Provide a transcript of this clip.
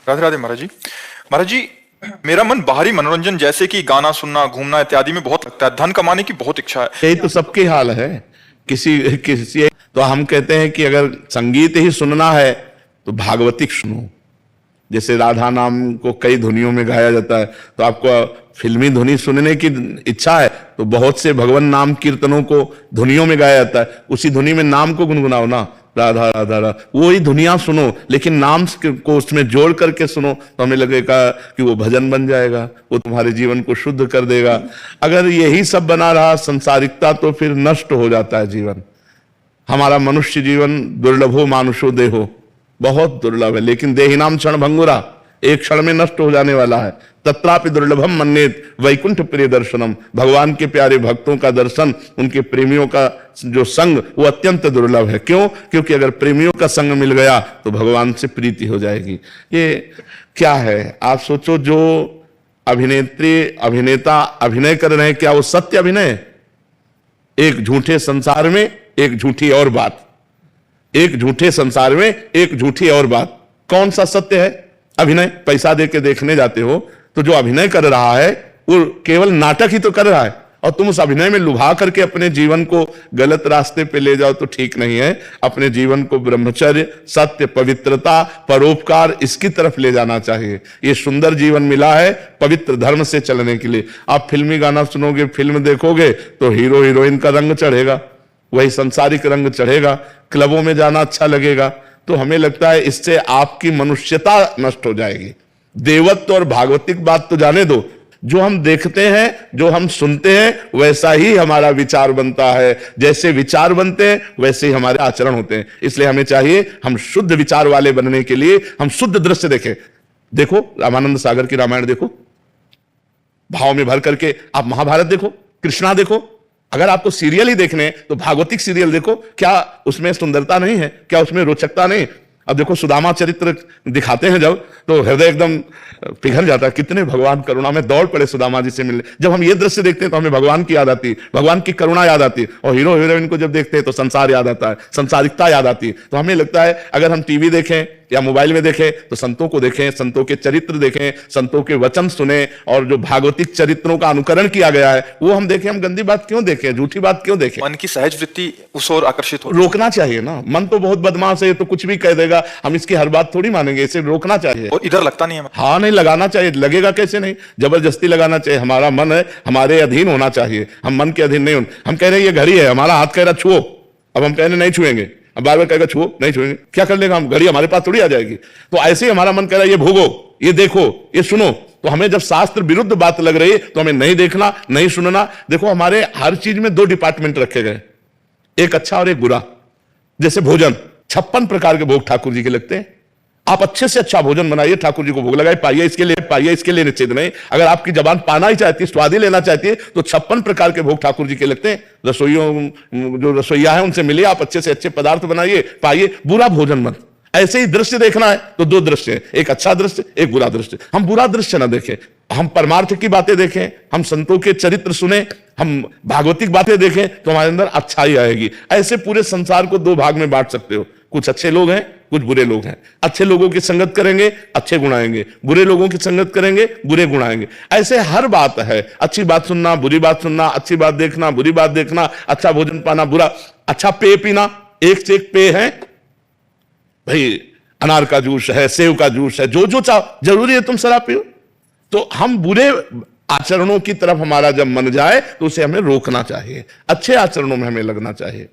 राधे राधे महाराज जी। महाराज जी, मेरा मन बाहरी मनोरंजन जैसे कि गाना सुनना, घूमना इत्यादि में बहुत लगता है। धन कमाने की बहुत इच्छा है। यही तो सबके हाल है। किसी किसी तो हम कहते हैं कि अगर संगीत ही सुनना है तो भागवतिक सुनो। जैसे राधा नाम को कई धुनियों में गाया जाता है, तो आपको फिल्मी धुनी सुनने की इच्छा है तो बहुत से भगवान नाम कीर्तनों को धुनियों में गाया जाता है। उसी धुनी में नाम को गुनगुनाओ ना, राधा राधा राधा, वही धुनिया सुनो, लेकिन नाम को उसमें जोड़ करके सुनो तो हमें लगेगा कि वो भजन बन जाएगा, वो तुम्हारे जीवन को शुद्ध कर देगा। अगर यही सब बना रहा संसारिकता, तो फिर नष्ट हो जाता है जीवन। हमारा मनुष्य जीवन दुर्लभो मानुषो देहो, बहुत दुर्लभ है, लेकिन देही नाम क्षण भंगुरा, एक क्षण में नष्ट हो जाने वाला है। तत्रापि दुर्लभम मन्येत वैकुंठ प्रिय दर्शनम, भगवान के प्यारे भक्तों का दर्शन, उनके प्रेमियों का जो संग, वो अत्यंत दुर्लभ है। क्यों? क्योंकि अगर प्रेमियों का संग मिल गया तो भगवान से प्रीति हो जाएगी। ये क्या है, आप सोचो, जो अभिनेत्री अभिनेता अभिनय कर रहे हैं, क्या वो सत्य अभिनय है? एक झूठे संसार में एक झूठी और बात, एक झूठे संसार में एक झूठी और बात। कौन सा सत्य है? अभिनय। पैसा दे के देखने जाते हो तो जो अभिनय कर रहा है वो केवल नाटक ही तो कर रहा है, और तुम उस अभिनय में लुभा करके अपने जीवन को गलत रास्ते पे ले जाओ तो ठीक नहीं है। अपने जीवन को ब्रह्मचर्य, सत्य, पवित्रता, परोपकार, इसकी तरफ ले जाना चाहिए। ये सुंदर जीवन मिला है पवित्र धर्म से चलने के लिए। आप फिल्मी गाना सुनोगे, फिल्म देखोगे तो हीरो हीरोइन का रंग चढ़ेगा, वही संसारिक रंग चढ़ेगा। क्लबों में जाना अच्छा लगेगा, तो हमें लगता है इससे आपकी मनुष्यता नष्ट हो जाएगी। देवत्व और भागवतिक बात तो जाने दो, जो हम देखते हैं, जो हम सुनते हैं, वैसा ही हमारा विचार बनता है। जैसे विचार बनते हैं वैसे ही हमारे आचरण होते हैं। इसलिए हमें चाहिए, हम शुद्ध विचार वाले बनने के लिए हम शुद्ध दृश्य देखें। देखो रामानंद सागर की रामायण देखो, भाव में भर करके आप महाभारत देखो, कृष्णा देखो। अगर आपको सीरियल ही देखने तो भागवतिक सीरियल देखो। क्या उसमें सुंदरता नहीं है? क्या उसमें रोचकता नहीं? अब देखो सुदामा चरित्र दिखाते हैं जब, तो हृदय एकदम पिघल जाता है। कितने भगवान करुणा में दौड़ पड़े सुदामा जी से मिलने। जब हम ये दृश्य देखते हैं तो हमें भगवान की याद आती है, भगवान की करुणा याद आती है। और हीरो हीरोइन को जब देखते हैं तो संसार याद आता है, संसारिकता याद आती है। तो हमें लगता है अगर हम टीवी देखें या मोबाइल में देखें तो संतों को देखें, संतों के चरित्र देखें, संतों के वचन सुने, और जो भागवतिक चरित्रों का अनुकरण किया गया है वो हम देखें। हम गंदी बात क्यों देखें, झूठी बात क्यों देखें? मन की सहज वृत्ति उस ओर आकर्षित हो। रोकना चाहिए ना। मन तो बहुत बदमाश है, तो कुछ भी कह देगा, हम इसकी हर बात थोड़ी मानेंगे। इसे रोकना चाहिए। और इधर लगता नहीं है। हाँ, नहीं लगाना चाहिए। लगेगा कैसे नहीं? जबरदस्ती लगाना चाहिए। हमारा मन है, हमारे अधीन होना चाहिए। हम मन के अधीन नहीं होना। हम कह रहे हैं ये घड़ी है, हमारा हाथ कह रहा छुओ, अब हम कह रहे नहीं छुएंगे, अब बार बार कहेगा छुओ, नहीं छुएंगे। क्या कर लेगा? हम घड़ी हमारे पास थोड़ी आ जाएगी। तो ऐसे ही हमारा मन कह रहा है ये भोगो, ये देखो, ये सुनो। तो हमें जब शास्त्र विरुद्ध बात लग रही है तो हमें नहीं देखना, नहीं सुनना। देखो हमारे हर चीज में दो डिपार्टमेंट रखे गए, एक अच्छा और एक बुरा। जैसे भोजन, 56 प्रकार के भोग ठाकुर जी के लगते हैं। आप अच्छे से अच्छा भोजन बनाइए, ठाकुर जी को भोग लगाइए, पाइए इसके लिए, पाइए इसके लिए, निश्चित नहीं। अगर आपकी जबान पाना ही चाहती है, स्वाद ही लेना चाहती है, तो 56 प्रकार के भोग ठाकुर जी के लगते हैं। रसोइयों, जो रसोइया है उनसे मिलिए, आप अच्छे से अच्छे पदार्थ बनाइए, पाइए। बुरा भोजन मत। ऐसे ही दृश्य देखना है तो दो दृश्य है, एक अच्छा दृश्य, एक बुरा दृश्य। हम बुरा दृश्य ना देखें, हम परमार्थ की बातें देखें, हम संतों के चरित्र सुने, हम भागवतिक बातें देखें, तो हमारे अंदर अच्छाई आएगी। ऐसे पूरे संसार को दो भाग में बांट सकते हो। कुछ अच्छे लोग हैं, कुछ बुरे लोग हैं। अच्छे लोगों की संगत करेंगे, अच्छे गुण आएंगे। बुरे लोगों की संगत करेंगे, बुरे गुण आएंगे। ऐसे हर बात है। अच्छी बात सुनना, बुरी बात सुनना, अच्छी बात देखना, बुरी बात देखना, अच्छा भोजन पाना, बुरा। अच्छा पेय पीना, एक से एक पेय है भाई, अनार का जूस है, सेव का जूस है, जो जो चाहो। जरूरी है तुम शराब पियो? तो हम बुरे आचरणों की तरफ हमारा जब मन जाए तो उसे हमें रोकना चाहिए, अच्छे आचरणों में हमें लगना चाहिए।